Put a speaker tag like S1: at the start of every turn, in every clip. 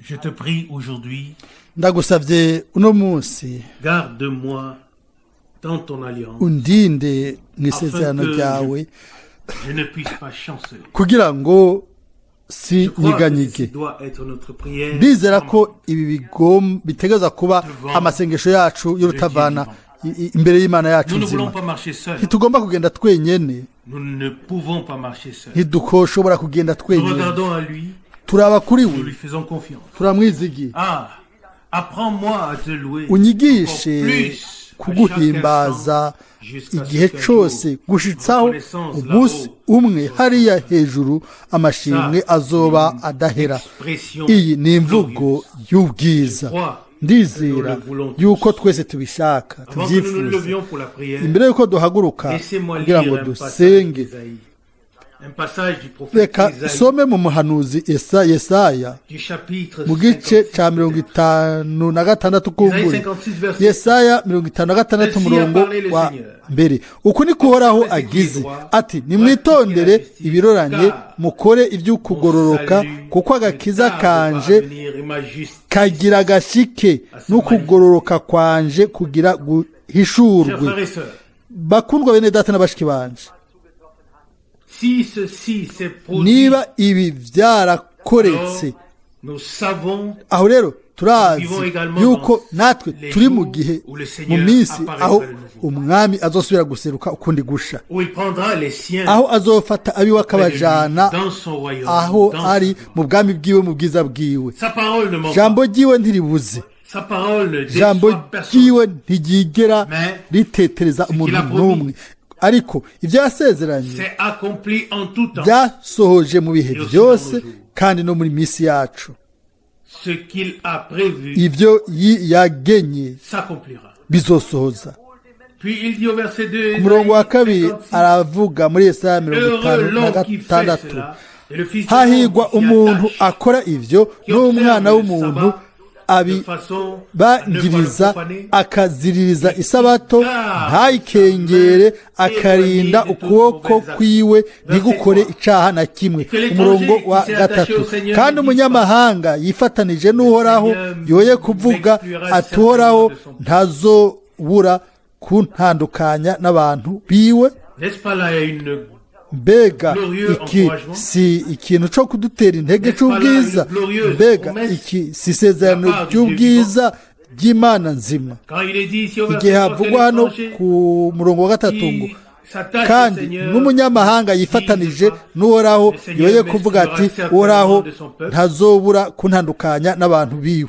S1: Je te prie aujourd'hui,
S2: ndagusavye uno munsi
S1: garde-moi dans ton alliance,
S2: undinde mw'isezerano ryawe
S1: je ne puisse pas chanceler.
S2: kugira ngo
S1: Je crois que
S2: sinyiganyige.
S1: ceci doit être notre prière.
S2: Ndizera ko ibi bitegeza kuba amasengesho yacu y'urutavana imbere y'Imana yacu
S1: Nous ne voulons
S2: nzima.
S1: pas marcher seuls.
S2: Ntitugomba kugenda twenyene,
S1: Nous ne pouvons pas marcher seuls.
S2: ntidukoshobora kugenda
S1: Nous
S2: twenyene.
S1: regardons à lui,
S2: Turaba kuri
S1: nous
S2: we,
S1: lui faisons confiance.
S2: turamwizigiye.
S1: Ah, apprends-moi à te louer.
S2: Unyigishe
S1: encore plus à
S2: kuguhimbaza
S1: chaque instant,
S2: igihe
S1: jusqu'à ce
S2: cyose
S1: qu'un jour,
S2: gushitsaho
S1: reconnaissance
S2: umunsi
S1: là-haut,
S2: umwe hariya hejuru amashimwe azoba adahera.
S1: expression
S2: Iyi ni imvugo y'ubwiza.
S1: crois
S2: Ndizera yuko twese tubishaka
S1: Avant que nous nous
S2: tubyifuza.
S1: levions pour la prière,
S2: Imbere yuko duhaguruka
S1: laissez-moi
S2: kugira
S1: lire
S2: ngo
S1: un passage
S2: dusenge,
S1: d'Isaïe. Un passage du prophète
S2: reka
S1: Isaïe
S2: some mu muhanuzi Yesaya
S1: du chapitre
S2: mu gice
S1: 56.
S2: ca 56
S1: Isaïe
S2: kumbure.
S1: 56 verset
S2: Yesaya 56 umurongo wa mbere. Uku ni kuhoraho agize ati, nimwitondere ibiroranye, mukore iby'ukugororoka, kuko agakiza kanje kagira gashike n'ukugororoka kwanje kugira guhishurwe. Bakundwa bene data na bashiki banje,
S1: Si ceci s'est produit,
S2: niba ibi byarakoretse,
S1: nous savons
S2: aho rero turazi yuko natwe turi mu gihe, mu minsi aho umwami azosubira guseruka ukundi gusha,
S1: où il prendra les siens
S2: aho azofata abiwe akabajana
S1: dans son royaume.
S2: aho
S1: dans
S2: ari mu bwami bwiwe, mu bwiza bwiwe.
S1: Sa parole ne ment pas.
S2: Jambo ryiwe ntiribuze,
S1: Sa parole ne
S2: jambo
S1: déçoit personne.
S2: ryiwe ntiryigera
S1: Mais
S2: ritetereza umuntu
S1: qu'il a promis,
S2: n'umwe, ariko ibyo yasezeranye
S1: C'est accompli en tout temps.
S2: byasohoje mu bihe
S1: Et aussi
S2: byose
S1: dans nos jours.
S2: kandi no muri minsi yacu.
S1: Ce qu'il a prévu
S2: Ibyo yagenye
S1: s'accomplira.
S2: bizosohoza.
S1: Puis il dit au verset 2,
S2: Ku murongo wa kabiri
S1: 56,
S2: aravuga muri Yesaya
S1: Heureux l'homme qui fait
S2: 56,
S1: cela, et le fils de
S2: hahigwa
S1: l'homme qui s'y
S2: umuntu
S1: attache,
S2: akora ivyo n'umwana w'umuntu
S1: de façon
S2: abangiriza
S1: à ne pas le profaner,
S2: akaziririza isabato ntayikengere, akarinda ukuboko kwiwe ntigukore icaha na kimwe. Umurongo wa gatatu, kandi umunyamahanga yifatanije n'uhoraho yoye kuvuga ati, uhoraho ntazobura kuntandukanya n'abantu biwe.
S1: N'est-ce pas là une
S2: Mbega iki si ikintu cyo kudutera intege cy'ubwiza? Mbega iki si isezerano ry'ubwiza ry'Imana nzima?
S1: quand il est dit ici au
S2: Igihe
S1: verset 3 que
S2: havugwa hano
S1: l'étranger
S2: ku murongo wa gatatu ngo,
S1: qui s'attache au
S2: kandi
S1: Seigneur
S2: n'umunyamahanga yifatanije n'uhoraho yoye kuvuga ati, uhoraho ntazobura kuntandukanya n'abantu biwe.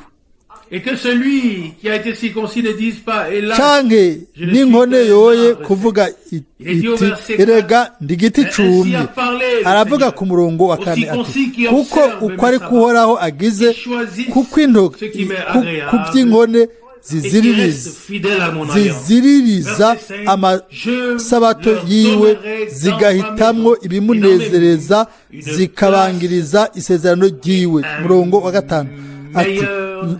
S1: et que celui qui a été circoncis ne dise pas, hélas,
S2: Canke
S1: je ne
S2: n'inkone
S1: suis qu'un
S2: yoye
S1: arbre
S2: kuvuga
S1: Il est dit au
S2: iti,
S1: verset
S2: erega ndi igiti
S1: ainsi
S2: cumye.
S1: a parlé le
S2: Aravuga
S1: Seigneur.
S2: ku murongo wa kane
S1: Aussi
S2: ati,
S1: concis qui
S2: kuko
S1: observe
S2: uko ari
S1: mes
S2: kuhoraho agize,
S1: choisissent
S2: kuko into
S1: ce qui m'est
S2: ku
S1: agréable,
S2: by'inkone
S1: et qui reste
S2: ziziririza
S1: fidèle à mon alliance.
S2: ziziririza
S1: Verset 5,
S2: amasabato
S1: je
S2: yiwe,
S1: donnerai dans
S2: zigahitamwo
S1: ma maison
S2: ibimunezereza,
S1: une
S2: zikabangiriza isezerano ryiwe. Murongo wa gatanu ati,
S1: meilleur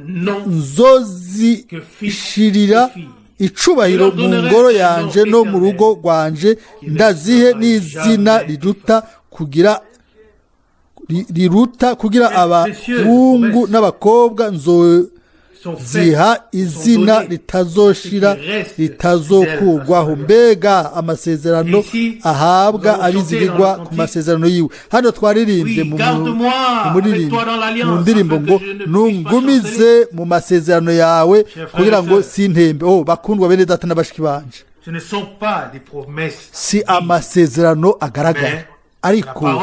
S1: nom
S2: nzozishirira icubahiro mu ngoro yanje no mu rugo rwanje, ndazihe n'izina riruta kugira abahungu n'abakobwa, nzoziha izina ritazoshira ritazokurwaho. Mbega amasezerano ahabwa abizigirwa ku masezerano yiwe. Hano twaririmbye mu ndirimbo ngo, nungumize mu masezerano yawe kugira ngo sintembe. Bakundwa bene data na bashiki banje,
S1: Ce ne sont pas des promesses,
S2: si amasezerano agaragara, ariko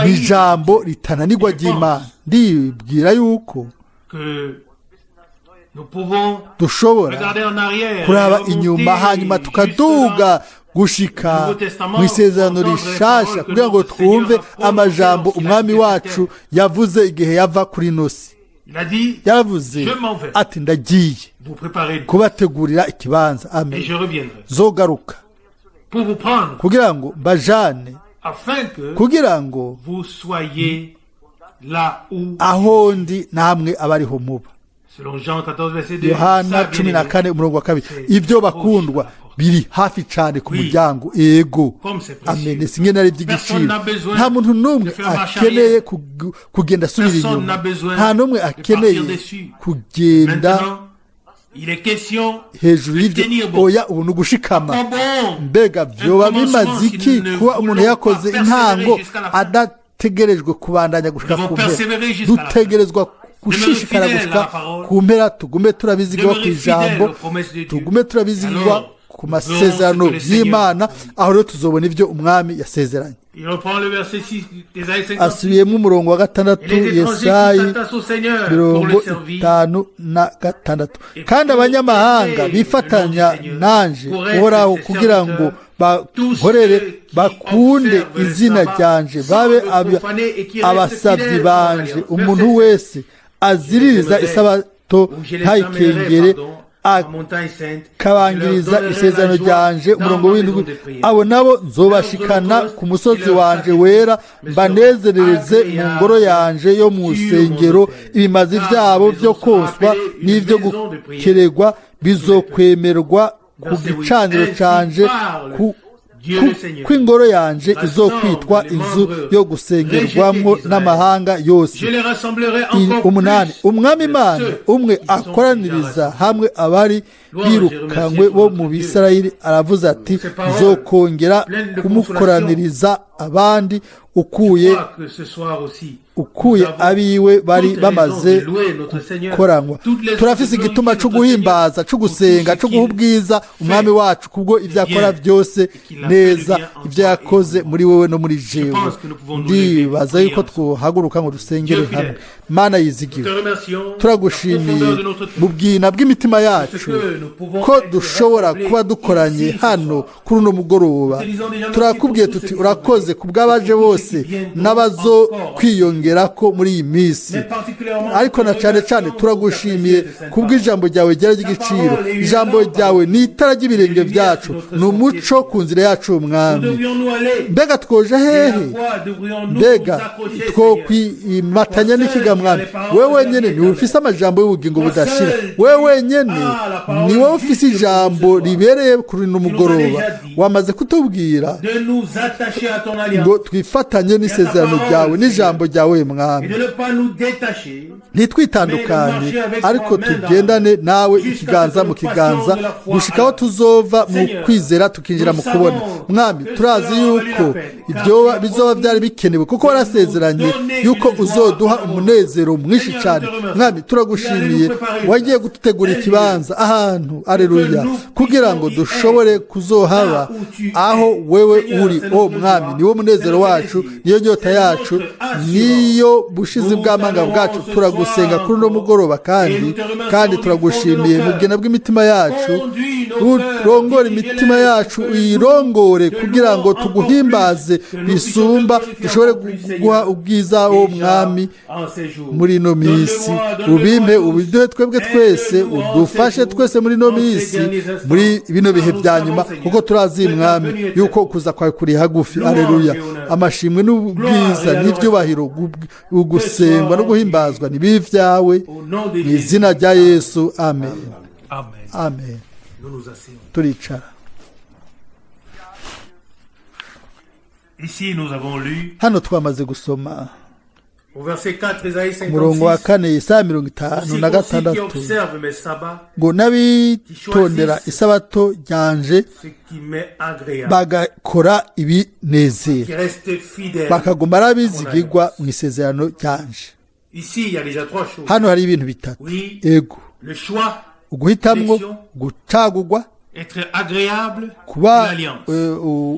S2: ni ijambo ritananirwa ry'Imana. Ndibwira yuko
S1: que nous pouvons
S2: dushobora
S1: regarder en arrière,
S2: kuraba
S1: et
S2: inyuma,
S1: remonter
S2: hanyuma
S1: jusque
S2: tukaduga gushika mu isezerano rishasha kugira ngo twumve amajambo umwami wacu yavuze igihe yava kuri ino si.
S1: Il a dit,
S2: Yavuze
S1: je m'en vais
S2: ati, ndagiye
S1: vous préparer
S2: kubategurira ikibanza,
S1: et
S2: amen,
S1: je reviendrai
S2: zogaruka
S1: pour vous prendre
S2: kugira ngo mbajane,
S1: afin que
S2: kugira ngo
S1: vous soyez là où,
S2: aho ndi namwe abariho muba.
S1: selon Jean 14 verset 2,
S2: Yohana
S1: ça, bien aimé,
S2: 14 umurongo wa 2. Ibyo bakundwa biri hafi cyane ku muryango ego amen singe nari by'igiciro nta muntu n'umwe akeneye kugenda asubira inyuma nta n'umwe akeneye kugenda hejuru y'ibyo oya ubu ni ugushikama mbega byoba bimaze iki kuba umuntu yakoze intango adategerejwe kubandanya gushika ku mpera dutegerezwa gushishikara gushika ku mpera tugume turabizigwa ku ijambo tugume turabizigwa ku masezerano y'Imana aho rero tuzobona ibyo umwami yasezeranye asubiyemo umurongo wa 6 Yesayi 56 kandi abanyamahanga bifatanya nanje uhoraho kugira ngo bakorere bakunde izina ryanje babe abasabyi banje umuntu wese aziririza isabato ntayikengere akabangiriza isezerano ryanje umurongo w'indwi abo nabo nzobashikana ku musozi wanje wera mbanezerereze mu ngoro yanje yo mu rusengero ibimazi byabo byo koswa n'ibyo gukeregwa bizokwemerwa ku gicaniro canje kw'ingoro yanje izokwitwa inzu yo gusengerwamo n'amahanga yose 8 umwami Imana umwe akoraniriza hamwe abari birukanywe bo mu Bisirayeli aravuze ati nzokongera kumukoraniriza abandi ukuye abiwe bari bamaze gukoranywa turafise igituma cyo guhimbaza cyo gusenga cyo guha ubwiza umwami wacu kubwo ibyo akora byose neza ibyo yakoze muri wewe no muri jewe ndibaza yuko twohaguruka ngo dusengere hamwe Mana yizigiwe turagushimiye mu bwina bw'imitima yacu ko dushobora kuba dukoranye hano kuri uno mugoroba turakubwiye tuti urakoze kubw'abaje bose n'abazo kwiyongera ko muri iyi minsi ariko na cyane cyane turagushimiye kubw'ijambo ryawe ryera ry'igiciro ijambo ryawe ni itara ry'ibirenge byacu ni umuco ku nzira yacu umwami mbega twoje hehe mbega twokwimatanya n'ikiga mwami wewe wenyene ni ufise amajambo y'ubugingo budashira wewe wenyene ni wowe ufise ijambo ribereye kuri no mugoroba wamaze kutubwira ngo twifatanye n'isezerano ryawe n'ijambo ryawe mwami ntitwitandukanye ariko tugendane nawe ikiganza mu kiganza gushikaho tuzova mu kwizera tukinjira mu kubona mwami turazi yuko ibyo bizoba byari bikenewe kuko warasezeranye yuko uzoduha umunezero mwinshi cyane mwami turagushimiye wagiye gututegura ikibanza ahantu aleluya kugira ngo dushobore kuzohaba aho wewe uri mwami niwo munezero wacu niyo nyota yacu niyo bushizi bw'amanga bwacu turagusenga kuri no mugoroba kandi turagushimiye mu bwena bw'imitima yacu urongore imitima yacu uyirongore kugira ngo tuguhimbaze bisumba dushobore guha ubwiza mwami muri no minsi ubimpe ubiduhe twebwe twese udufashe twese muri no minsi muri bino bihe bya nyuma kuko turazi mwami yuko kuza kwawe kuri hagufi aleluya amashimwe n'ubwiza n'ibyubahiro ugusengwa no guhimbazwa nibi vyawe mu izina rya Yesu amen amen turicara
S1: Ici nous avons lu
S2: hano twamaze gusoma
S1: au verset 4 Isaïe 56
S2: murongo wa 4 Yesaya 56 ngo nabitondera isabato ryanje bagakora ibinezera bakaguma arabizigirwa mu isezerano ryanje hano hari ibintu bitatu ego uguhitamwo gucagugwa kuba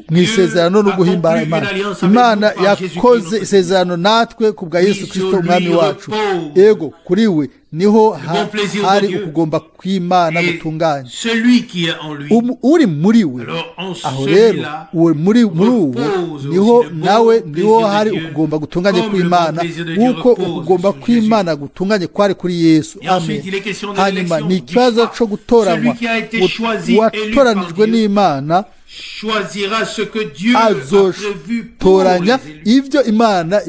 S2: mu isezerano no guhimbara Imana yakoze isezerano natwe kubwa Yesu Kristo umwami wacu ego kuri we niho hari ukugomba kw'Imana gutunganya uri muri we aho rero muri uwo niho nawe niho hari ukugomba gutunganya kw'Imana uko ukugomba kw'Imana gutunganye kwari kuri Yesu amen hanyuma ni ikibazo cyo gutoranywa watoranijwe n'Imana azotoranya ibyo Imana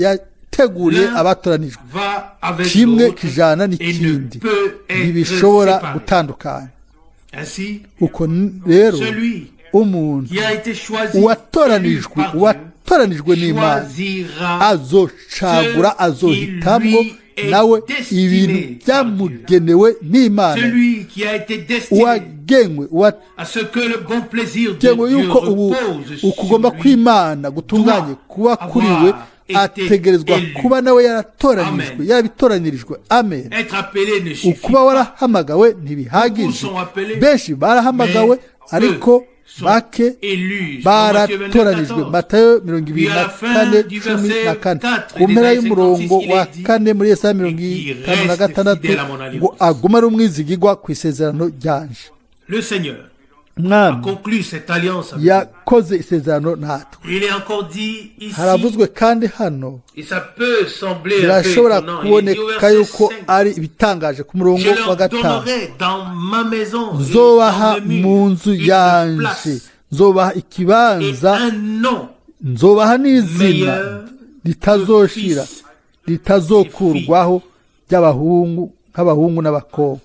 S2: teguriye abatoranijwe kimwe kijana n'ikindi ntibishobora gutandukana
S1: Ainsi,
S2: uko rero
S1: celui
S2: umuntu
S1: qui a été choisi
S2: uwatoranijwe
S1: élu par Dieu
S2: uwatoranijwe n'Imana
S1: choisira
S2: azocagura azohitamwo nawe ibintu byamugenewe n'Imana
S1: celui qui a été destiné
S2: uwagenwe
S1: à ce que le bon plaisir de
S2: uwagenwe
S1: Dieu
S2: yuko ubu
S1: repose sur
S2: ukugomba
S1: lui.
S2: kw'Imana gutunganye kuba kuriwe ategerezwa kuba nawe yaratoranijwe yarabitoranyirijwe amen.
S1: Être appelé ne suffit
S2: ukuba
S1: pas.
S2: warahamawe ntibihagije benshi barahamagawe ariko bake baratoranijwe. Matayo 24:14 ku mpera y'umurongo wa 4 muri Yesaya 56 ngo aguma ari umwizigirwa ku isezerano ryanje.
S1: Le Seigneur a
S2: Mwami
S1: conclu cette alliance avec nous.
S2: yakoze isezerano natwe.
S1: Il est encore dit ici,
S2: Haravuzwe kandi hano
S1: et ça peut sembler un peu
S2: birashobora
S1: étonnant, il est dit au
S2: kuboneka
S1: verset
S2: yuko
S1: 5,
S2: ari ibitangaje ku murongo
S1: je
S2: wa
S1: leur
S2: 5
S1: donnerai dans ma maison et
S2: nzobaha
S1: dans le
S2: mu
S1: mur
S2: nzu
S1: une
S2: yanje
S1: place
S2: nzobaha
S1: et
S2: ikibanza
S1: un nom
S2: nzobaha n'izina
S1: meilleur
S2: ritazoshira
S1: de fils
S2: ritazokurwaho ry'abahungu nk'abahungu n'abakobwa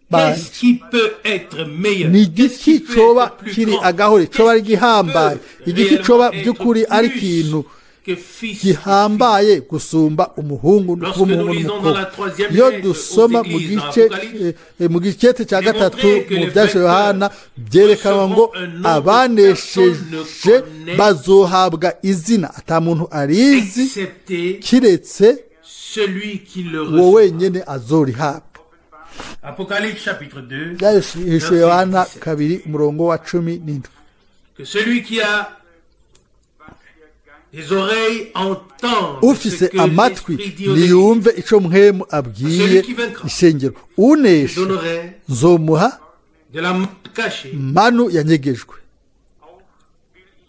S2: banje.
S1: Qu'est-ce qui peut être meilleur?
S2: Ni
S1: Qu'est-ce qui
S2: igiki
S1: peut
S2: coba
S1: être plus
S2: kiri
S1: grand?
S2: agahore coba ari
S1: Qu'est-ce qui
S2: gihambaye
S1: peut
S2: igiki coba
S1: réellement
S2: by'ukuri
S1: être
S2: ari
S1: plus
S2: ikintu
S1: que fils
S2: gihambaye gusumba umuhungu
S1: Lorsque
S2: n'umuhungu
S1: nous lisons dans
S2: n'umukobwa.
S1: la troisième
S2: Iyo
S1: lettre
S2: dusoma
S1: aux
S2: mu
S1: églises dans
S2: gice
S1: l'Apocalypse,
S2: mu gicete cya gatatu
S1: démontrer que
S2: mu
S1: les
S2: byashe Yohana byerekanwa ngo
S1: recevront un nom que
S2: abanesheje
S1: personne ne connaît,
S2: bazohabwa izina ata muntu arizi
S1: excepté
S2: kiretse
S1: celui qui le
S2: uwo
S1: reçoit.
S2: wenyene azorihabwa.
S1: Apocalypse chapitre 2,
S2: Byahishwe Yohana 2 umurongo wa 17.
S1: que celui qui a des oreilles entende ce
S2: Ufise
S1: que
S2: amatwi
S1: l'Esprit dit aux églises.
S2: niyumve ico mwemu abwiye ishengero.
S1: Je
S2: Unesha
S1: donnerai
S2: nzomuha
S1: de la manne cachée.
S2: manu yanyegejwe,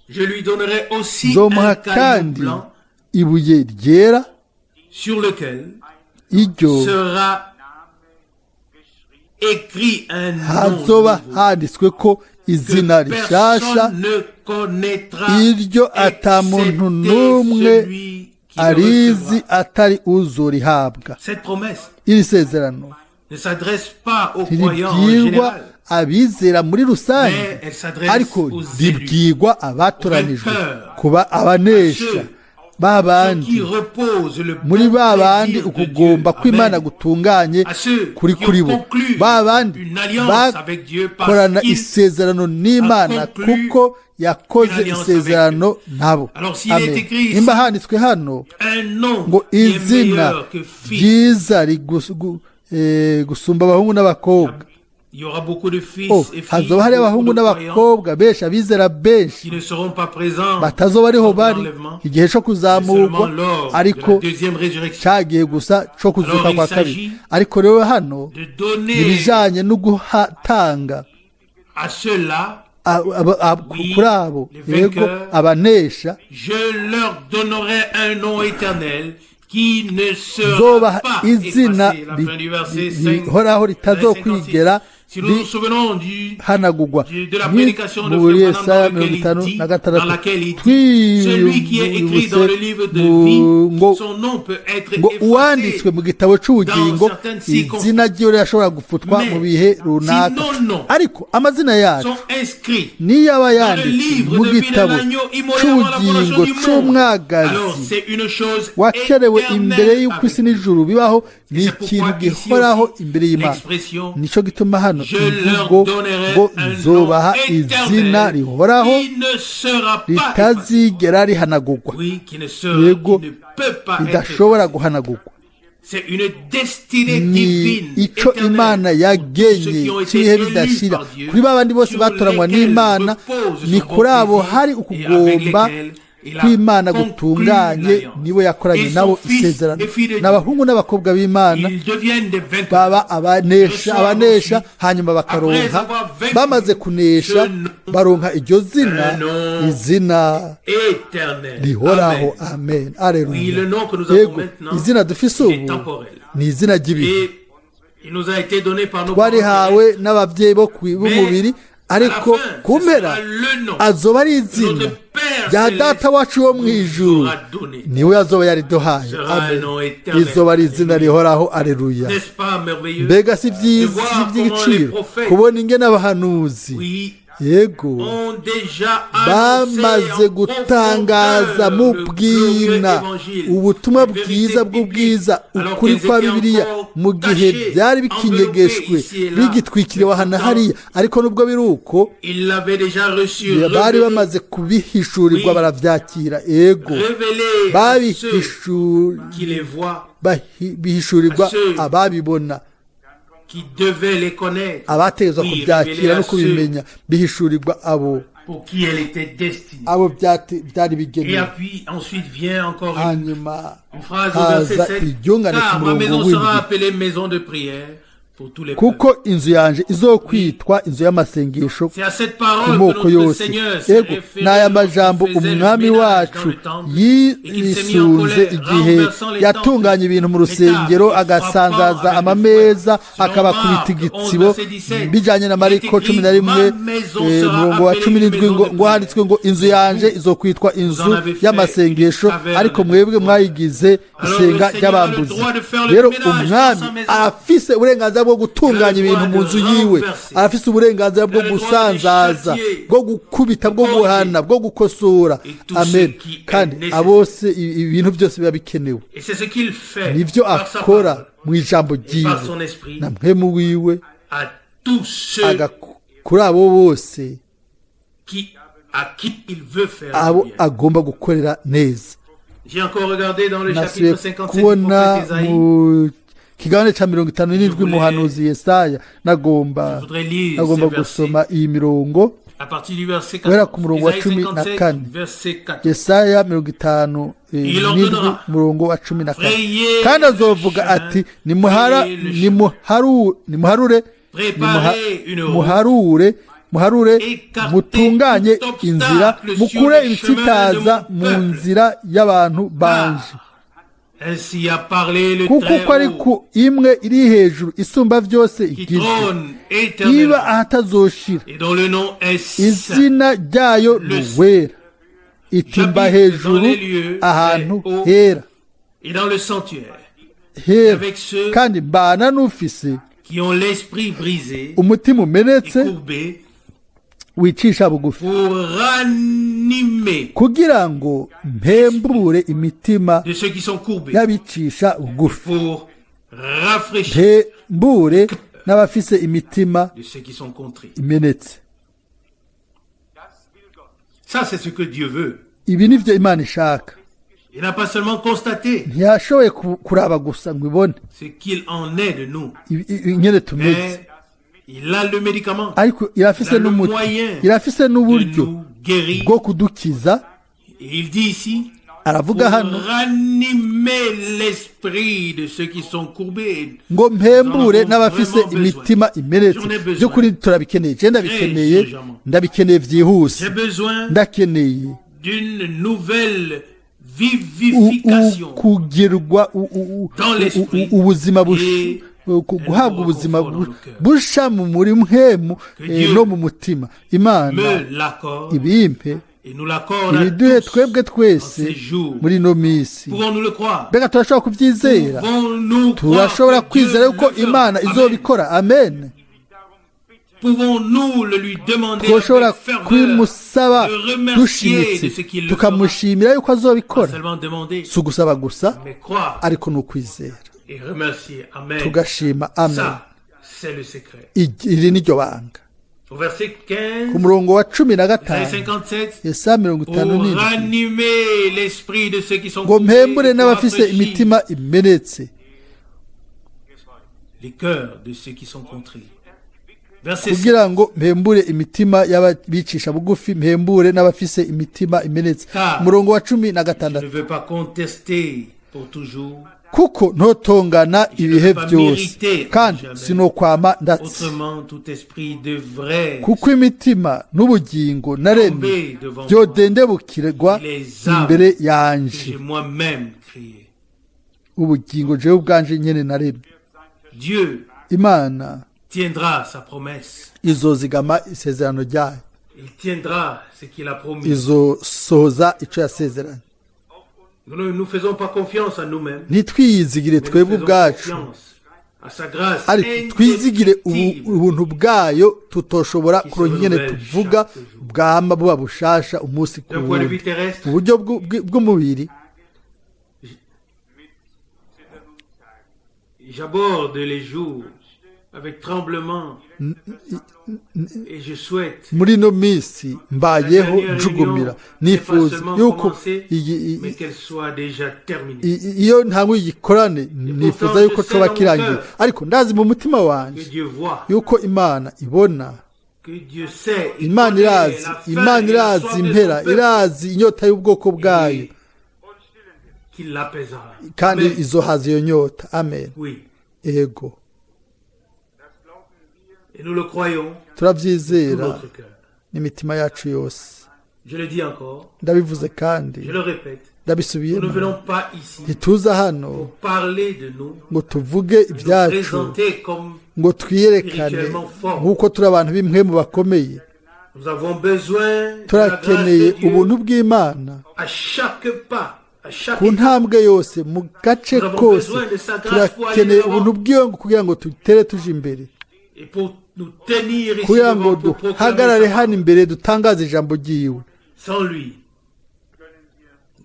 S1: Je lui donnerai aussi un
S2: nzomuha
S1: caillou
S2: kandi
S1: blanc
S2: ibuye ryera
S1: sur lequel
S2: iryo
S1: sera écrit un nom
S2: hazoba
S1: nouveau
S2: handitswe ko izina
S1: que
S2: rishasha
S1: personne ne connaîtra
S2: iryo ata muntu n'umwe
S1: excepté celui qui le
S2: arizi
S1: recevra.
S2: atari uzorihabwa.
S1: Cette promesse
S2: Iri sezerano
S1: ne s'adresse pas aux croyants en
S2: ribwirwa
S1: général,
S2: abizera muri rusange
S1: mais elle s'adresse
S2: ariko
S1: aux élus,
S2: ribwirwa abatoranijwe
S1: vainqueurs,
S2: kuba abanesha
S1: ceux
S2: babandi
S1: qui reposent le
S2: muri
S1: bon
S2: babandi
S1: plaisir de
S2: ukugomba
S1: Dieu.
S2: kw'Imana
S1: Amen.
S2: gutunganye
S1: À ceux
S2: kuri
S1: qui
S2: kuri
S1: ont
S2: bo
S1: conclu
S2: babandi
S1: une alliance avec Dieu parce
S2: bakorana
S1: qu'ils
S2: isezerano n'Imana
S1: a conclu
S2: kuko yakoze
S1: une alliance
S2: isezerano nabo.
S1: Alors, s'il est
S2: Amen.
S1: écrit ici,
S2: Nimba handitswe hano
S1: un nom
S2: ngo
S1: qui est
S2: izina
S1: meilleur que fils.
S2: ryiza gusumba abahungu n'abakobwa.
S1: Il y aura beaucoup de fils et filles,
S2: hazoba hari abahungu
S1: beaucoup de croyants
S2: n'abakobwa benshi abizera benshi
S1: qui ne seront pas présents
S2: batazoba ariho
S1: lors de
S2: bari
S1: l'enlèvement,
S2: igihe cyo
S1: mais
S2: kuzamurwa
S1: seulement lors de
S2: ariko
S1: la deuxième résurrection.
S2: cyagiye gusa cyo kuzuka
S1: Alors,
S2: kwa
S1: il
S2: kabiri.
S1: s'agit
S2: Ariko rero hano
S1: De donner
S2: ibijanye no guhatanga
S1: à ceux-là, Oui,
S2: kuri abo
S1: les
S2: yego
S1: vainqueurs.
S2: abanesha
S1: je leur donnerai un nom éternel qui ne sera
S2: zobaha
S1: pas
S2: izina
S1: effacé. La fin du verset 5,
S2: rihoraho ritazokwigera
S1: si nous nous souvenons du
S2: hanagurwa
S1: de la prédication de
S2: muri
S1: Frère
S2: Yesaya
S1: Branham dans laquelle
S2: 56
S1: laquelle il dit celui qui est écrit dans le livre de vie, son nom peut être
S2: ngo uwanditswe
S1: effacé.
S2: mu gitabo cy'ubugingo
S1: dans certaines circonstances.
S2: izina ryiwe rirashobora gufutwa
S1: Mais
S2: mu bihe runaka,
S1: si nos noms
S2: ariko amazina yacu
S1: Sont inscrits
S2: niyo aba
S1: dans le
S2: yanditse
S1: livre
S2: mu
S1: de vie de
S2: gitabo
S1: l'agneau immolé avant la fondation
S2: cy'ubugingo
S1: du monde.
S2: cy'umwagazi
S1: Alors c'est une chose
S2: wakerewe imbere
S1: éternelle
S2: y'uko isi
S1: avec
S2: n'ijuru bibaho, ni
S1: c'est pourquoi
S2: ikintu
S1: ici
S2: gihoraho
S1: aussi,
S2: imbere y'Imana.
S1: l'expression
S2: Nico gituma hano
S1: je leur
S2: imvugo
S1: donnerai
S2: ngo
S1: un
S2: nzobaha
S1: nom
S2: izina
S1: éternel
S2: rihoraho
S1: qui ne sera pas effacé.
S2: ritazigera rihanagurwa,
S1: Oui, qui ne
S2: Yego,
S1: peut pas être
S2: ridashobora
S1: effacé.
S2: guhanagurwa.
S1: C'est une destinée
S2: Ni
S1: divine
S2: ico
S1: éternelle
S2: Imana
S1: pour
S2: yagenye
S1: ceux qui ont été
S2: cy'ibihe
S1: élus
S2: bidashira
S1: par Dieu,
S2: kuri babandi bose
S1: sur
S2: batoranywa
S1: lesquels
S2: n'Imana,
S1: repose
S2: ni
S1: son
S2: kuri
S1: bon
S2: abo
S1: plaisir
S2: hari
S1: et avec
S2: ukugomba
S1: lesquels il a
S2: kw'Imana
S1: conclu
S2: gutunganye,
S1: l'alliance.
S2: nibo yakoranye
S1: Ils
S2: nabo
S1: sont fils
S2: isezerano.
S1: et filles de Dieu.
S2: N'abahungu n'abakobwa b'Imana
S1: Ils deviennent des vainqueurs.
S2: baba abanesha
S1: Reçoivent
S2: hanyuma bakaronka,
S1: après avoir vaincu,
S2: bamaze kunesha
S1: ce nom,
S2: baronka iryo zina,
S1: un nom
S2: izina
S1: éternel.
S2: rihoraho.
S1: Amen.
S2: Amen.
S1: Oui, le
S2: Aleluya.
S1: nom que nous avons
S2: Yego,
S1: maintenant
S2: izina dufise
S1: est
S2: ubu
S1: temporel.
S2: ni izina ry'ibihe
S1: Et il nous a été donné par nos
S2: twarihawe
S1: parents
S2: n'ababyeyi bo b'umubiri, ariko ku mpera azoba ari izina rya data wacu wo mu ijuru niwe azoba yariduhaye. izoba ari izina rihoraho. aleluya. mbega si byiza by'igiciro kubona ingene abahanuzi yego bamaze gutangaza mu bwina ubutumwa bwiza bw'ubwiza ukuri kwa Bibiliya mu gihe byari bikinyegeshwe bigitwikiriwe ahantu hariya, ariko nubwo biri uko bari bamaze kubihishurirwa barabyakira. ego bihishurirwa ababibona abategezwa kubyakira no kubimenya, bihishurirwa abo byari bigenewe. hanyuma haza iryungane ku murongo w'indwi, kuko inzu yanjye izokwitwa inzu y'amasengesho ku moko yose. ego ni aya majambo umwami wacu yisunze igihe yatunganya ibintu mu rusengero, agasanzaza amameza, akabakubita igitsibo bijyanye na Mariko 11 umurongo wa 17 ngo handitswe ngo inzu yanjye izokwitwa inzu y'amasengesho, ariko mwebwe mwayigize isenga ry'abambuzi. rero umwami arafise uburenganzira bwo gutunganya ibintu mu nzu yiwe, arafise uburenganzira bwo gusanzaza, bwo gukubita, bwo guhana, bwo gukosora. amen. kandi abose ibintu byose biba bikenewe, nibyo akora mu ijambo ryiwe na mpemu wiwe kuri abo bose abo agomba gukorera neza. nasubiye kubona mu kigabane cya 57 umuhanuzi Yesaya, nagomba gusoma iyi mirongo guhera ku murongo wa 14. Yesaya 57 umurongo wa 14. kandi azovuga ati muharure mutunganye inzira, mukure ibitsitaza mu nzira y'abantu banje. kuko uko ari ku imwe iri hejuru isumba byose igize, iba ahatazoshira, izina ryayo ruwera, itimba hejuru ahantu hera kandi mbana n'ufise umutima umenetse wicisha bugufi, kugira ngo mpembure imitima y'abicisha bugufi, mpembure n'abafise imitima imenetse. ibi nivyo Imana ishaka. ntiyashoboye kuraba gusa ngo ibone ingene tumeze, ariko irafise n'umuti, irafise n'uburyo bwo kudukiza. aravuga hano ngo mpembure n'abafise imitima imenetse. by'ukuri turabikeneye, je ndabikeneye vyihuse, ndakeneye kugirwa ubuzima guhabwa ubuzima busha mu muri mpemu no mu mutima. Imana ibimpe ibiduhe twebwe twese muri ino minsi. mbega turashobora kubyizera, turashobora kwizera yuko Imana izobikora. amen. twoshobora kwimusaba dushimitse, tukamushimira yuko azobikora. si ugusaba gusa, ariko ni ukwizera tugashima. amen. iri ni ryo banga. ku murongo wa 15 Yesaya 57 ngo mpembure n'abafise imitima imenetse, kugira ngo mpembure imitima y'abicisha bugufi, mpembure n'abafise imitima imenetse. umurongo wa 16 kuko ntotongana ibihe byose, kandi sinokwama ndatse, kuko imitima n'ubugingo naremye byodendebukirwa imbere yanje. ubugingo jewe ubwanje nyene naremye. Imana
S1: tiendra sa promesse.
S2: izozigama isezerano ryayo,
S1: Il tiendra ce qu'il a promis.
S2: izosohoza icyo yasezeranye.
S1: Nous ne nous faisons pas confiance à nous-mêmes.
S2: ntitwiyizigire
S1: Mais nous
S2: twebwe
S1: faisons
S2: ubwacu,
S1: confiance à sa grâce
S2: ariko twizigire
S1: indescriptible
S2: ubuntu bwayo tutoshobora kuronka ingene tuvuga bwama buba bushasha umunsi ku
S1: d'un point de vue
S2: wundi.
S1: terrestre.
S2: mu buryo bw'umubiri
S1: J'aborde les jours avec tremblement et je souhaite
S2: muri ino minsi mbayeho njugumira, nifuza yuko
S1: mais qu'elle soit déjà terminée.
S2: iyo ntango igikorane nifuza yuko coba kirangiye, ariko ndazi mu mutima
S1: Que
S2: wanje
S1: Dieu voit,
S2: yuko Imana ibona,
S1: que Dieu sait, il
S2: Imana
S1: connaît
S2: irazi,
S1: la faim
S2: Imana
S1: et la
S2: irazi
S1: soif de
S2: impera,
S1: son peuple,
S2: irazi inyota y'ubwoko bwayo,
S1: et qu'il l'apaisera.
S2: kandi
S1: Amen.
S2: izohaza iyo nyota. Amen.
S1: Oui,
S2: Ego
S1: et nous le croyons de tout
S2: turabyizera
S1: notre cœur.
S2: n'imitima yacu yose.
S1: Je le dis encore,
S2: Ndabivuze kandi
S1: je le répète, nous
S2: ndabisubiyemo,
S1: ne venons pas ici
S2: ntituza hano
S1: pour parler de nous,
S2: ngo tuvuge
S1: nous
S2: ibyacu,
S1: présenter comme
S2: ngo twiyerekane nk'uko turi abantu b'imwe mu bakomeye.
S1: nous avons besoin de la grâce
S2: turakeneye
S1: de Dieu
S2: ubuntu bw'Imana
S1: à chaque pas, à chaque
S2: ku ntambwe yose, mu gace kose turakeneye ubuntu bw'iyo kugira ngo dutere tuje imbere,
S1: et pour nous tenir ici
S2: kugira ngo
S1: devant pour
S2: duhagarare
S1: proclamer sa
S2: hano
S1: parole.
S2: imbere dutangaze ijambo ry'iwe.
S1: Sans lui,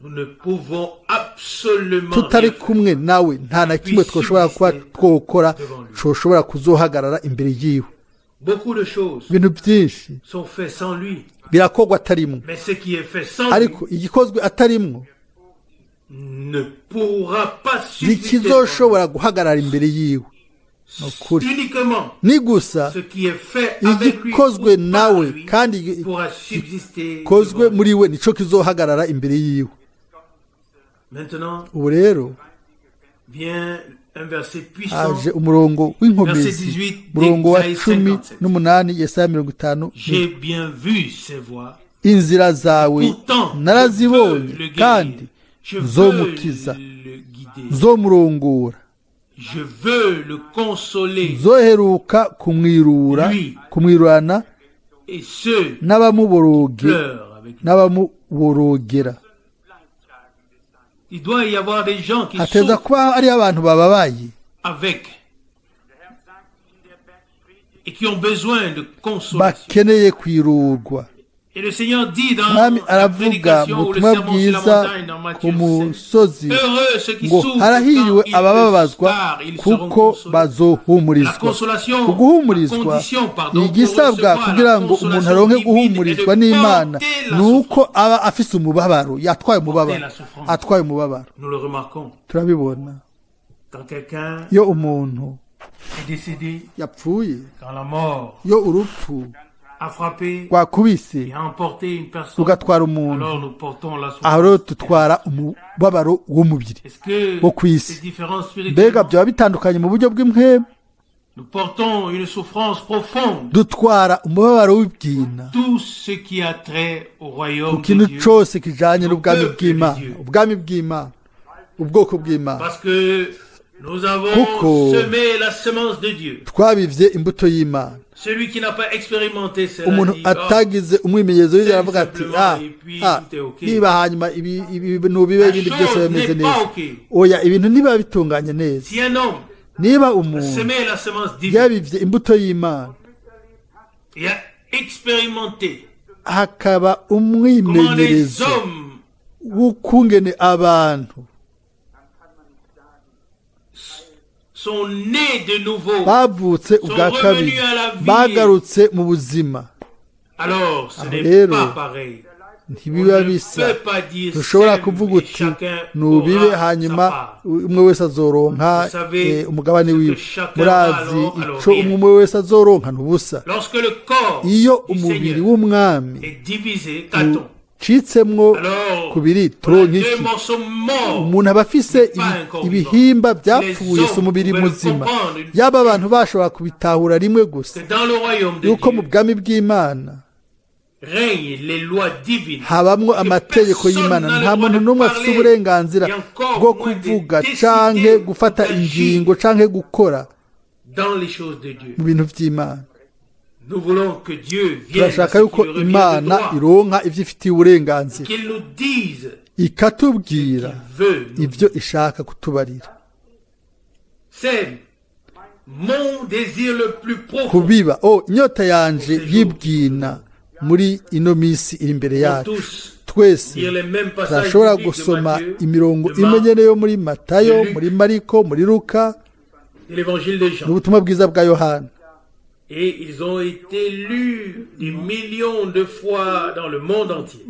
S1: nous ne pouvons absolument
S2: tutari
S1: rien faire.
S2: kumwe nawe nta na kimwe twashobora kuba twokora coshobora kuzohagarara imbere yiwe.
S1: Beaucoup de choses
S2: Ibintu byinshi
S1: sont faites sans lui,
S2: birakorwa atarimwo,
S1: mais ce qui est fait sans lui
S2: ariko igikozwe atarimwo
S1: ne pourra pas subsister
S2: ntikizoshobora guhagarara imbere yiwe. Nukuri
S1: uniquement
S2: ni gusa
S1: ce qui est fait avec lui
S2: igikozwe
S1: ou par
S2: nawe
S1: lui
S2: kandi
S1: pourra subsister
S2: gikozwe
S1: devant lui.
S2: muri we nico kizohagarara imbere yiwe.
S1: Maintenant
S2: ubu rero
S1: vient un verset puissant.
S2: haje umurongo w'inkomezi, umurongo wa 18 Yesaya 50.
S1: J'ai bien vu ses voies,
S2: inzira zawe
S1: pourtant
S2: narazibonye
S1: je veux le
S2: kandi
S1: guérir, je veux
S2: zomukiza,
S1: le guider,
S2: zomurongora,
S1: je veux le consoler,
S2: zoheruka kumwirura, kumwirurana
S1: et ceux qui
S2: n'abamuboroge
S1: pleurent avec lui.
S2: n'abamuborogera.
S1: Il doit y avoir des gens qui
S2: hateza
S1: souffrent
S2: kuba ari abantu bababaye
S1: avec et qui ont besoin de consolation.
S2: bakeneye kwirurwa.
S1: Et le Seigneur dit dans
S2: Mwami
S1: la
S2: aravuga
S1: prédication
S2: mu
S1: ou le
S2: butumwa
S1: sermon sur la
S2: bwiza
S1: montagne dans
S2: ku
S1: Matthieu 7,
S2: musozi
S1: heureux ceux qui
S2: ngo
S1: souffrent
S2: harahiriwe
S1: quand ils
S2: abababazwa
S1: car ils seront
S2: kuko
S1: consolés. La
S2: bazohumurizwa.
S1: consolation,
S2: uguhumurizwa
S1: condition, pardon,
S2: ni
S1: pour
S2: igisabwa
S1: recevoir
S2: kugira
S1: la
S2: ngo umuntu
S1: consolation
S2: aronke
S1: divine
S2: guhumurizwa
S1: et de
S2: n'Imana
S1: porter la
S2: ni uko
S1: souffrance.
S2: aba afise umubabaro, yatwaye umubabaro,
S1: la souffrance.
S2: atwaye umubabaro.
S1: Nous le remarquons.
S2: turabibona
S1: Quand quelqu'un
S2: iyo umuntu
S1: est décédé,
S2: yapfuye,
S1: quand la mort
S2: iyo urupfu
S1: a frappé
S2: rwakubise
S1: et a emporté une personne,
S2: rugatwara umuntu,
S1: alors nous portons la
S2: aho rero
S1: souffrance.
S2: dutwara umubabaro w'umubiri
S1: Est-ce que
S2: wo ku isi.
S1: c'est différent
S2: mbega
S1: spirituellement?
S2: byaba bitandukanye mu buryo bw'imwemu?
S1: Nous portons une souffrance profonde.
S2: dutwara umubabaro w'ibyina
S1: Tout ce qui a trait au
S2: ku
S1: royaume de
S2: kintu
S1: Dieu.
S2: cyose kijanye n'ubwami
S1: peuple
S2: bw'Imana,
S1: de Dieu.
S2: ubwami bw'Imana, ubwoko bw'Imana.
S1: Parce que nous avons
S2: Kuko
S1: semé la semence de Dieu.
S2: twabivye imbuto y'Imana.
S1: Celui qui n'a pas expérimenté cela
S2: umuntu
S1: dit,
S2: atagize umwimenyezo w'ibyo aravuga ati
S1: tout est ok.
S2: niba hanyuma ibintu bibe
S1: La
S2: ibindi byose
S1: chose
S2: bimeze
S1: n'est pas
S2: neza.
S1: ok.
S2: Oya, ibintu ntibiba bitunganye neza.
S1: Si un homme
S2: niba
S1: a
S2: umuntu
S1: semé la semence divine
S2: yabivye imbuto y'Imana
S1: et a expérimenté
S2: hakaba
S1: comment les
S2: umwimenyerezo
S1: hommes
S2: w'ukungene abantu
S1: sont nés de nouveau,
S2: bavutse ubwa kabiri, bagarutse mu buzima,
S1: alors ce n'est
S2: rero
S1: pas pareil. On
S2: ntibiba
S1: ne
S2: bisa.
S1: peut pas dire
S2: ntushobora
S1: seul
S2: kuvuga
S1: et
S2: uti
S1: chacun
S2: nubibe
S1: aura sa
S2: hanyuma
S1: part.
S2: umwe wese azoronka
S1: Vous savez,
S2: umugabane
S1: ce que
S2: wiwe.
S1: chacun
S2: murazi
S1: aura, alors
S2: ico
S1: rien.
S2: umwe wese azoronka ntubusa.
S1: Lorsque le corps
S2: iyo
S1: du
S2: umubiri
S1: Seigneur
S2: w'umwami
S1: est divisé, qu'a-t-on?
S2: ucitsemwo
S1: Alors,
S2: kubiri
S1: on a
S2: turonka
S1: deux
S2: iki?
S1: morceaux morts.
S2: umuntu aba afise ibihimba byapfuye si umubiri muzima. yaba abantu bashobora kubitahura rimwe gusa
S1: Que dans le royaume de
S2: yuko mu
S1: Dieu
S2: bwami bw'Imana
S1: règnent les lois divines.
S2: habamwo amategeko y'Imana. Nta muntu n'umwe afite uburenganzira bwo kuvuga canke gufata ingingo canke gukora
S1: dans les choses de Dieu.
S2: mu bintu by'Imana.
S1: Nous voulons que Dieu vienne à
S2: turashaka
S1: ce
S2: yuko
S1: qui lui revient de
S2: Imana
S1: droit,
S2: ironka ibyo ifitiye uburenganzira,
S1: qu'il nous dise
S2: ikatubwira
S1: qu'il veut nous
S2: ibyo ishaka kutubarira.
S1: C'est mon désir le plus profond
S2: kubiba inyota yanje y'ibwina muri ino minsi iri imbere
S1: pour
S2: yacu.
S1: tous.
S2: Twese
S1: Lire les mêmes passages
S2: turashobora
S1: bibliques de
S2: gusoma
S1: Matthieu,
S2: imirongo
S1: de Marc,
S2: imenyene yo muri Matayo,
S1: de Luc,
S2: muri Mariko, muri Luka
S1: et l'évangile de Jean.
S2: n'ubutumwa bwiza bwa Yohana.
S1: Et ils ont été lus des millions de fois dans le monde entier.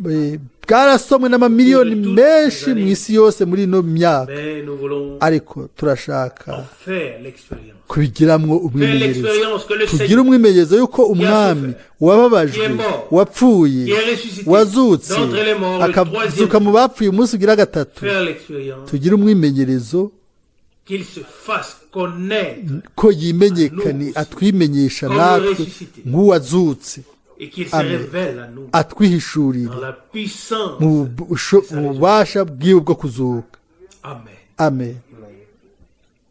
S2: Bwarasomwe n'amamiliyoni menshi mu isi yose muri ino myaka,
S1: Mais nous voulons
S2: ariko turashaka
S1: en faire l'expérience.
S2: kubigiramwo
S1: Faire
S2: umwimenyerezo.
S1: l'expérience que le
S2: Tugira
S1: Seigneur
S2: umwimenyerezo yuko umwami wababajwe, wapfuye,
S1: qui est ressuscité
S2: wazutse,
S1: d'entre les morts le
S2: akazuka
S1: troisième,
S2: mu bapfuye umunsi ugira gatatu.
S1: faire l'expérience
S2: Tugira umwimenyerezo
S1: qu'il se fasse connaître
S2: ko yimenyekane, atwimenyesha natwe nk'uwazutse,
S1: et qu'il se
S2: Amen.
S1: révèle à nous
S2: atwihishurire
S1: dans la puissance.
S2: mu bubasha bwiwe bwo kuzuka.
S1: Amen.
S2: Amen.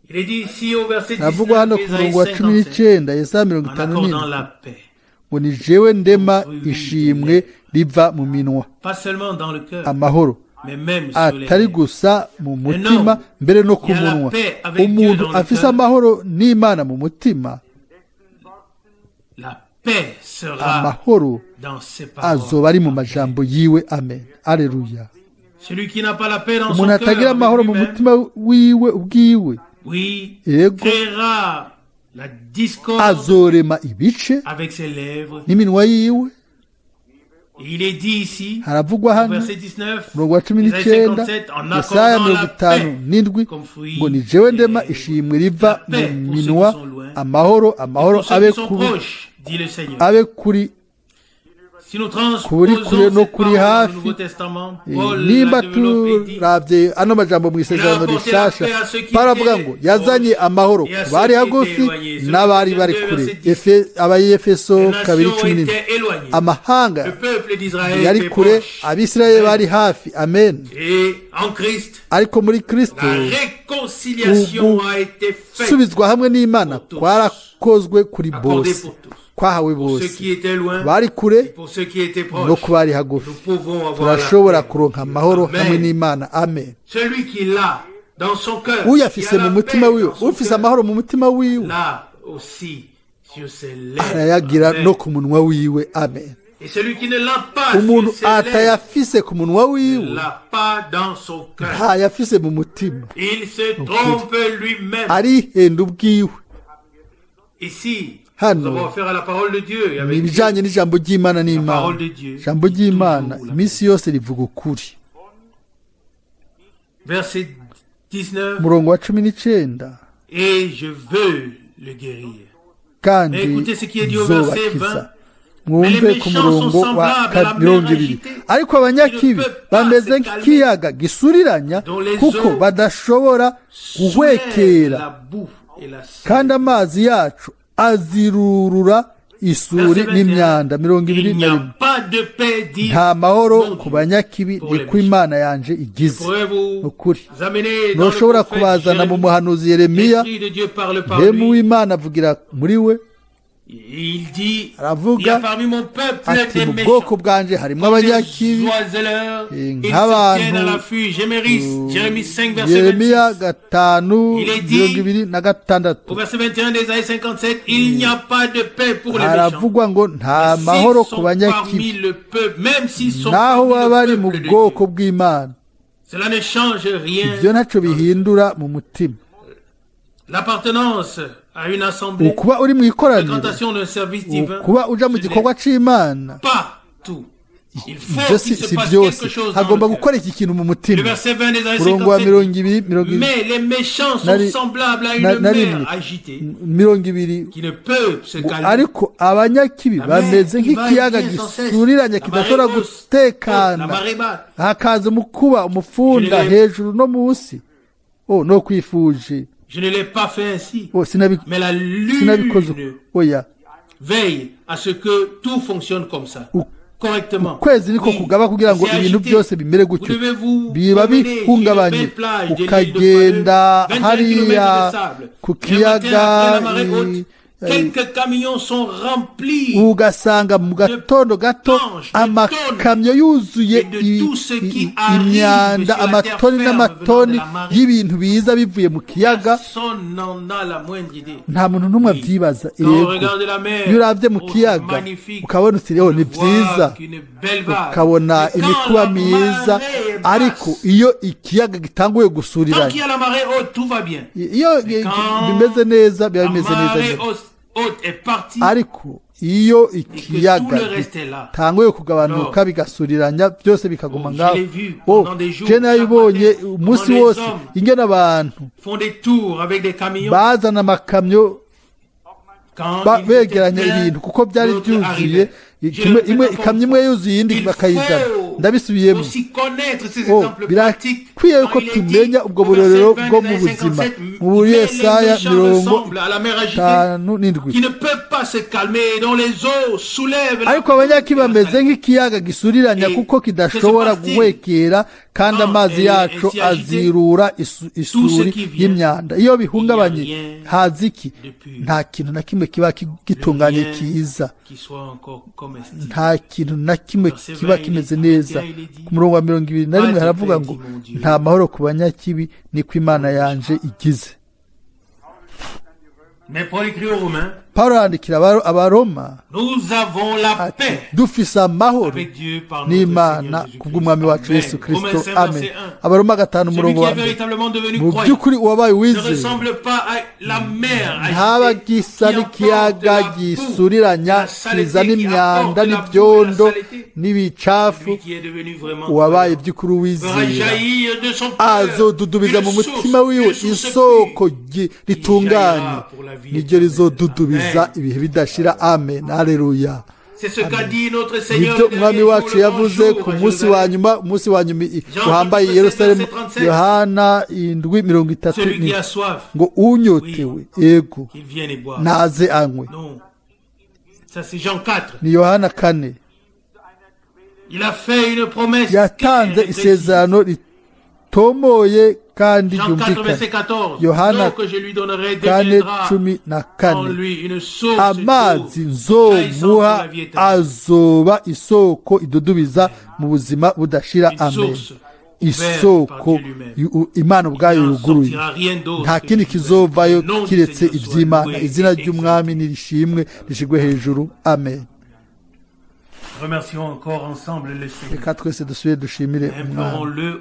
S1: Il est dit ici au verset 19,
S2: Navugwa hano ku murongo wa
S1: Isaïe
S2: 19 Yesaya
S1: en
S2: 57
S1: accordant la paix,
S2: ngo ni jewe ndema ishimwe riva mu minwa,
S1: pas seulement dans le cœur,
S2: amahoro
S1: mais même sur les
S2: atari
S1: lèvres.
S2: gusa mu mutima mbere no ku munwa. Umuntu afise amahoro n'Imana mu mutima,
S1: La paix sera
S2: amahoro
S1: dans ses paroles.
S2: azoba ari mu majambo yiwe. Amen. Aleluya.
S1: Celui qui n'a pas la paix dans son
S2: Umuntu
S1: cœur,
S2: atagira
S1: avec
S2: amahoro mu
S1: lui-même,
S2: mutima wiwe ubwiwe,
S1: oui,
S2: Yego.
S1: créera la discorde
S2: azorema ibice
S1: avec ses lèvres.
S2: n'iminwa yiwe.
S1: Et il est dit ici,
S2: Haravugwa
S1: au
S2: hano
S1: verset 19,
S2: umurongo wa cumi
S1: Isaïe
S2: n'icyenda
S1: 57, en
S2: Yesaya
S1: accordant la paix
S2: 57
S1: comme fruit
S2: ngo ni jewe ndema
S1: des
S2: ishimwe riva
S1: La paix
S2: mu
S1: pour ceux
S2: minwa,
S1: qui sont loin,
S2: amahoro
S1: pour ceux
S2: abe
S1: qui sont
S2: kuri
S1: proches, dit le Seigneur.
S2: abe kuri
S1: Si nous
S2: kuri
S1: transposons
S2: kure no
S1: cette
S2: kuri
S1: parole dans le
S2: hafi.
S1: Nouveau Testament, Paul
S2: Nimba
S1: l'a développé, dit,
S2: turavye ano majambo mu isezerano rishasha, Pawulo avuga ngo yazanye amahoro ku bari hagufi n'abari bari kure. Abayefeso
S1: les nations
S2: 2:17.
S1: étaient éloignées.
S2: Amahanga
S1: Le peuple d'Israël
S2: yari
S1: était
S2: kure,
S1: proche.
S2: Abisirayeli bari hafi. Amen.
S1: Et en Christ,
S2: Ariko muri Kristo
S1: la réconciliation a été faite
S2: gusubizwa hamwe n'Imana kwarakozwe kuri
S1: accordée
S2: bose,
S1: pour tous.
S2: kwahawe
S1: Pour ceux
S2: bose,
S1: qui étaient loin,
S2: bari
S1: et
S2: kure
S1: pour ceux qui étaient
S2: no
S1: proches,
S2: ku bari hagufi.
S1: nous pouvons avoir
S2: Turashobora
S1: la paix.
S2: kuronka amahoro
S1: Amen.
S2: hamwe n'Imana. Amen.
S1: Celui qui l'a dans son cœur,
S2: Uyafise
S1: qui a
S2: mu
S1: la
S2: mutima
S1: paix
S2: wiwe,
S1: dans son
S2: ufise
S1: cœur,
S2: amahoro mu mutima wiwe,
S1: là aussi sur ses lèvres.
S2: arayagira
S1: Amen.
S2: no ku munwa wiwe. Amen.
S1: Et celui qui ne l'a pas
S2: Umuntu
S1: sur ses lèvres,
S2: atayafise ku munwa
S1: ne
S2: wiwe,
S1: l'a pas dans son cœur.
S2: ntayafise mu mutima,
S1: Il se trompe lui-même.
S2: arihenda ubwiwe.
S1: Ici,
S2: Hano,
S1: nous avons affaire à la parole de Dieu. Et
S2: ni
S1: avec Dieu.
S2: ibijanye n'ijambo ry'Imana
S1: La
S2: n'Imana.
S1: parole de Dieu.
S2: Ijambo ry'Imana
S1: Toujours la
S2: iminsi yose rivuga ukuri.
S1: Verset 19.
S2: Umurongo wa 19,
S1: Et je veux le guérir.
S2: kandi
S1: Mais écoutez ce qui est dit au verset 20.
S2: zobakiza. Mwumve ku murongo wa
S1: Mais les méchants sont
S2: 20.
S1: semblables
S2: Ariko abanyakibi bameze nk'ikiyaga gisuriranya, kuko badashobora guhwekera,
S1: La boue et la
S2: kandi amazi yacu azirurura isuri n'imyanda. 21.
S1: Il n'y a pas de paix, dit
S2: Nta mahoro
S1: mon
S2: ku
S1: Dieu.
S2: banyakibi, ni ko Imana yanje igize.
S1: Pourrais vous
S2: Ukuri
S1: amener dans le
S2: ntushobora
S1: prophète
S2: kubazana mu
S1: Jérémie.
S2: muhanuzi Yeremiya,
S1: L'Esprit de Dieu parle par
S2: hemu
S1: lui.
S2: w'Imana avugira muri we,
S1: Il dit, il y a
S2: aravuga
S1: parmi mon peuple
S2: ati
S1: des
S2: mu
S1: méchants,
S2: bwoko bwanje harimo
S1: des
S2: abanyakibi.
S1: oiseleurs, ils se
S2: nk'abantu,
S1: tiennent à l'affût. Jérémie 5, verset
S2: Yeremiya
S1: 26.
S2: 5:26.
S1: Au verset 21 d'Ésaïe 57, il n'y a pas de paix pour les méchants.
S2: haravugwa ngo nta mahoro ku
S1: S'ils sont parmi
S2: banyakibi,
S1: le peuple, même s'ils sont
S2: naho
S1: parmi
S2: baba
S1: le
S2: bari mu
S1: peuple de
S2: bwoko
S1: Dieu,
S2: bw'Imana.
S1: cela ne change rien.
S2: Ibyo ntacyo bihindura mu mutima.
S1: L'appartenance à une assemblée,
S2: Ukuba uri mu ikoraniro,
S1: fréquentation d'un service divin,
S2: ukuba uja mu
S1: ce
S2: gikorwa c'Imana,
S1: n'est pas tout. Il faut
S2: ibyo
S1: qu'il
S2: si
S1: se passe
S2: byose.
S1: quelque chose dans
S2: Hagomba
S1: le cœur.
S2: gukora iki kintu mu
S1: Le
S2: mutima.
S1: verset 20 d'Ésaïe
S2: Umurongo wa
S1: 57.
S2: 20.
S1: Mais les méchants sont
S2: Nari-
S1: semblables à
S2: na-
S1: une
S2: nari-
S1: mer agitée
S2: 20.
S1: qui ne peut se calmer.
S2: Ariko abanyakibi
S1: La mer
S2: bameze
S1: qui va
S2: nk'ikiyaga
S1: et vient sans cesse.
S2: gisuriranya
S1: La
S2: kidashobora
S1: marée hausse, la
S2: gutekana,
S1: marée basse.
S2: hakaza umukuba umufunda
S1: Je ne-
S2: hejuru no munsi. No kwifuje.
S1: Je ne l'ai pas fait ainsi. Mais la
S2: sinabikoze
S1: lune
S2: oya.
S1: veille à ce que tout fonctionne comme ça. correctement.
S2: ukwezi niko kugaba kugira ngo ibintu byose bimere gutyo biba bihungabanye ukagenda hariya ku kiyaga
S1: quelques camions sont remplis
S2: ugasanga mu gatondo gato amakamyo yuzuye imyanda amatoni n'amatoni y'ibintu biza bivuye mu kiyaga nta muntu n'umwe abyibaza iyo uravye mu kiyaga ukabona uti rero ni byiza ukabona imikuba myiza ariko iyo ikiyaga gitanguye gusurirana iyo bimeze neza biba bimeze neza ariko iyo ikiyaga gitanguye kugabanuka bigasuriranya byose bikaguma ngaho je nabibonye umunsi wose ingene abantu bazana amakamyo begeranya ibintu kuko byari byuzuye ikamyo imwe yuzuye iyindi bakayizana ndabisubiyemo birakwiye yuko tumenya ubwo burorero bwo mu buzima mu Yesaya 57 ariko abanyaki bameze nk'ikiyaga gisuriranya kuko kidashobora guhwekera kandi amazi yacu azirura isuri y'imyanda iyo bihungabanye hazi iki nta kintu na kimwe kiba gitunganye kiza nta kintu na kimwe kiba kimeze neza ku murongo wa 21 haravuga ngo nta mahoro ku banyakibi niko Imana yanje igize. Paulo yandikira abaroma ati dufise amahoro n'Imana kubw'umwami wacu Yesu Kristo amen. Abaroma 5 umurongo wa 1 mu by'ukuri uwabaye wizeye ntaba gisa n'ikiyaga gisuriranya kizana imyanda n'ibyondo n'ibicafu uwabaye by'ukuri wizeye azodudubiza mu mutima wiwe isoko ritunganye niryo rizodudubiza ibihe bidashira amen haleluya. Nibyo umwami wacu yavuze ku munsi wa nyuma uhambaye Yerusalemu Yohana 7:30 ngo unyotewe ego naze anywe. Ni Yohana 4 yatanze isezerano ritomoye kandi ryumvikana. Yohana 4:14 amazi nzomuha azoba isoko idudubiza mu buzima budashira amen. Isoko Imana ubwayo yuguruye nta kindi kizovayo kiretse iby'Imana. Izina ry'umwami nirishimwe rishigwe hejuru amen.
S1: Remercions encore ensemble le Seigneur.
S2: Reka twese dusubire dushimire Umwami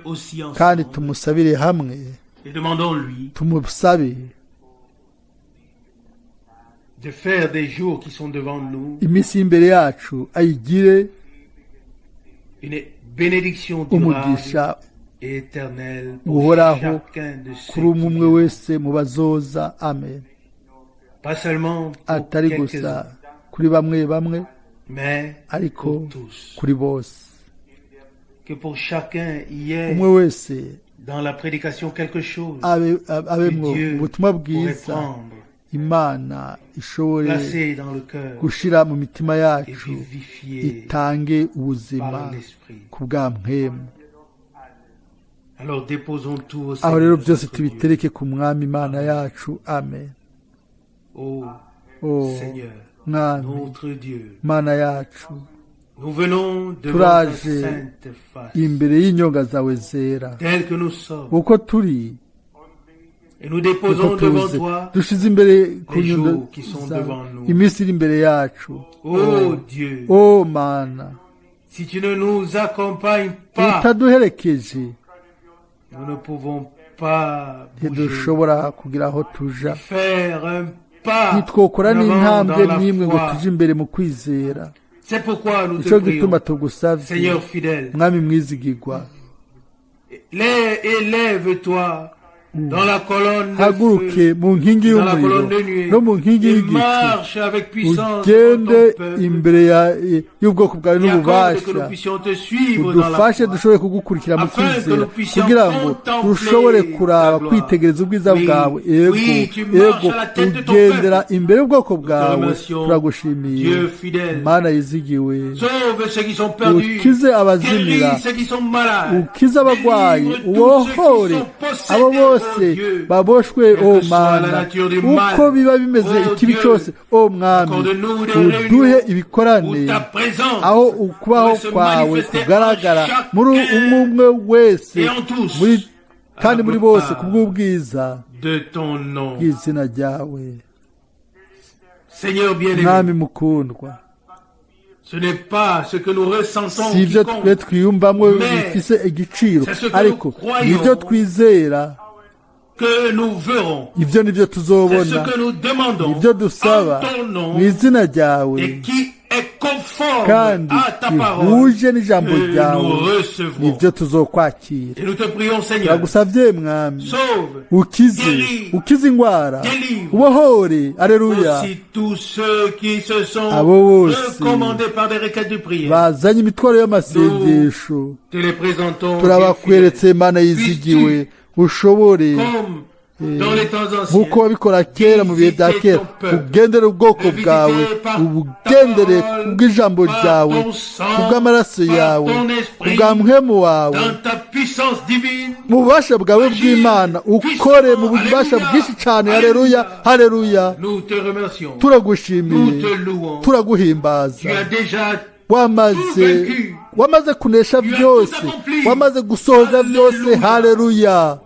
S2: kandi tumusabire hamwe
S1: et demandons-lui
S2: tumusabe
S1: de faire des jours qui sont devant nous
S2: iminsi imbere yacu ayigire
S1: une bénédiction
S2: umugisha
S1: et éternelle
S2: pour
S1: chacun de
S2: kuri umwe wese mu bazoza amen.
S1: Pas seulement
S2: atari gusa kuri bamwe
S1: mais
S2: ariko kuri bose.
S1: Que pour chacun y ait
S2: umwe wese
S1: dans la prédication quelque chose
S2: abemwo ubutumwa bwiza Imana ishobore gushira mu mitima yacu itange ubuzima ku bwa mpemu. Aho rero byose tubitereke ku mwami Imana yacu amen. Mwami Mana yacu turaje imbere y'inyonga zawe zera uko turi dushize imbere ku nyundo iminsi iri imbere yacu. Oh Mana utaduherekeje ntidushobora kugira aho tuja ntitwokora n'intambwe n'imwe ngo tuje imbere mu kwizera. Icyo gituma tugusavye mwami mwizigirwa
S1: dans la colonne de
S2: haguruke
S1: feu,
S2: mu nkingi
S1: dans la
S2: y'umuriro
S1: colonne de nuée,
S2: no mu nkingi
S1: et
S2: y'igicu
S1: marche avec puissance
S2: ugende
S1: devant ton peuple,
S2: imbere y'ubwoko bwawe
S1: et accorde que
S2: n'ububasha
S1: nous puissions te suivre dans la
S2: udufashe
S1: foi,
S2: dushobore kugukurikira mu
S1: afin que
S2: kwizera
S1: nous puissions
S2: kugira ngo
S1: contempler
S2: dushobore
S1: ta
S2: kuraba
S1: gloire.
S2: kwitegereza ubwiza
S1: Oui,
S2: bwawe
S1: oui, tu marches
S2: ego
S1: à la tête de ton
S2: ugendera
S1: peuple.
S2: imbere y'ubwoko
S1: Nous te
S2: bwawe
S1: remercions,
S2: turagushimiye
S1: Dieu fidèle.
S2: mana yizigiwe
S1: Sauve ceux qui sont perdus,
S2: ukize abazimira
S1: guéris ceux qui sont malades,
S2: ukize abarwayi
S1: délivre tous ceux
S2: ubohore
S1: qui sont
S2: abo
S1: possédés,
S2: bose
S1: ô Dieu.
S2: baboshwe
S1: Quelle
S2: o
S1: que soit la
S2: mana
S1: nature du
S2: uko
S1: mal,
S2: biba bimeze
S1: ô
S2: ikibi
S1: Dieu,
S2: cyose o mwami
S1: accorde-nous des
S2: uduhe
S1: réunions
S2: ibikorane
S1: où ta présence
S2: aho ukubaho
S1: pourrait se
S2: kwawe
S1: manifester
S2: kugaragara
S1: en chacun
S2: muri umwe umwe wese
S1: et en tous
S2: muri kandi
S1: à
S2: muri
S1: la
S2: bose
S1: gloire
S2: kubw'ubwiza
S1: de ton nom.
S2: bw'izina ryawe
S1: Seigneur
S2: mwami
S1: bien-aimé,
S2: mukundwa
S1: ce n'est pas ce que nous ressentons
S2: si ibyo
S1: qui
S2: twe
S1: compte,
S2: twiyumvamo
S1: mais
S2: bifise igiciro
S1: c'est ce que
S2: ariko
S1: nous croyons
S2: nibyo twizera
S1: que nous verrons.
S2: ibyo nibyo
S1: C'est ce
S2: tuzobona
S1: que nous demandons
S2: ibyo dusaba
S1: en ton nom
S2: mu izina ryawe
S1: et qui est conforme
S2: kandi
S1: à ta parole
S2: bihuje n'ijambo
S1: que
S2: ryawe
S1: nous recevons.
S2: nibyo tuzokwakira
S1: Et nous te prions, Seigneur,
S2: turagusavye mwami
S1: sauve
S2: ukize ukize indwara
S1: délivre
S2: ubohore aleluya
S1: aussi tous ceux qui se sont
S2: abo bose
S1: recommandés par des requêtes de prière.
S2: bazanye imitwaro y'amasengesho
S1: Te les présentons, Dieu
S2: turabakweretse mana yizigiwe ushobore
S1: fidèle, comme dans les temps anciens.
S2: nk'uko wabikora kera mu bihe bya kera ugendere ubwoko bwawe ubugendere kubw'ijambo ryawe kubw'amaraso yawe kubwa mpwemu wawe
S1: Dans ta puissance divine,
S2: mu bubasha bwawe bw'imana ukore mu bubasha bwinshi cyane haleluya haleluya
S1: nous te remercions. Nous
S2: turagushimiye
S1: te louons.
S2: turaguhimbaza
S1: Tu as déjà
S2: wamaze kunesha byose wamaze gusohoza byose haleluya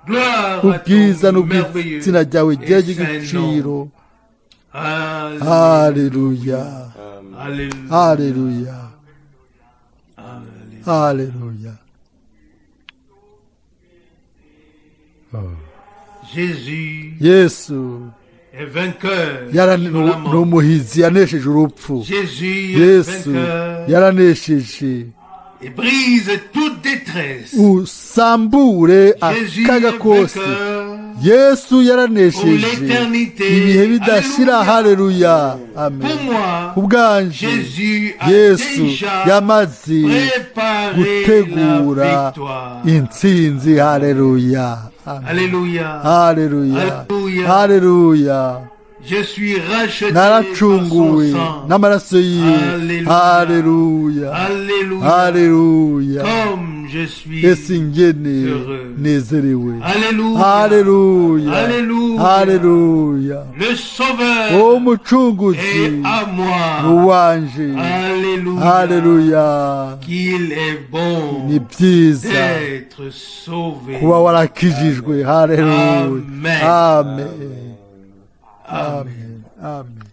S1: gloire à
S2: ubwiza
S1: ton merveilleux
S2: n'ubw'izina ryawe
S1: et
S2: ryera
S1: saint nom.
S2: igiciro
S1: Alléluia.
S2: haleluya
S1: Alléluia.
S2: haleluya haleluya
S1: Jésus
S2: yesu
S1: est vainqueur
S2: yara-
S1: sur la
S2: ni
S1: mort.
S2: umuhizi yanesheje urupfu
S1: Jésus est
S2: yesu
S1: vainqueur
S2: yaranesheje
S1: et brise toute détresse.
S2: usambure
S1: Jésus
S2: akaga
S1: est
S2: kose
S1: vainqueur
S2: yesu
S1: pour
S2: yaranesheje
S1: l'éternité.
S2: ibihe bidashira haleluya amen
S1: Pour moi,
S2: ku bwanje
S1: Jésus a
S2: yesu
S1: déjà
S2: yamaze
S1: préparé
S2: gutegura
S1: la victoire.
S2: intsinzi haleluya amen
S1: Alléluia.
S2: haleluya
S1: Alléluia.
S2: haleluya
S1: Je suis racheté par son
S2: naracunguwe
S1: sang.
S2: n'amaraso yiwe
S1: Alléluia.
S2: haleluya
S1: Alléluia.
S2: haleluya
S1: Comme je suis
S2: ese ngene
S1: heureux.
S2: nezerewe
S1: Alléluia.
S2: haleluya
S1: Alléluia.
S2: haleluya
S1: Le Sauveur
S2: uwo umucunguzi
S1: est à moi.
S2: uwanje
S1: Alléluia.
S2: haleluya
S1: Qu'il est bon
S2: ni byiza
S1: d'être sauvé.
S2: kuba warakijijwe haleluya
S1: Amen.
S2: amen
S1: Amen.
S2: amen